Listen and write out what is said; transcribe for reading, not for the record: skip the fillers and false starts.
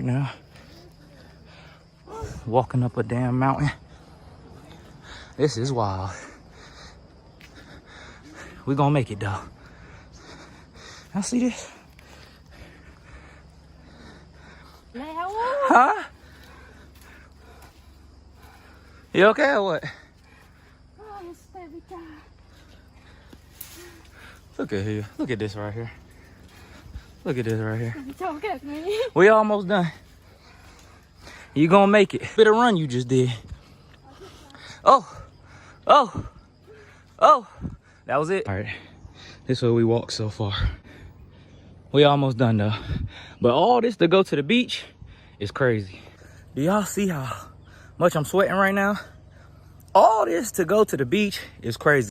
now. Walking up a damn mountain. This is wild. We gonna make it though. Y'all see this? Huh? You okay or what? Look at here. Look at this right here. Look at this right here. Don't get me. We almost done. You gonna make it. Bit of run you just did. Oh. Oh. Oh. That was it. All right. This is where we walked so far. We almost done though. But all this to go to the beach is crazy. Do y'all see how much I'm sweating right now? All this to go to the beach is crazy.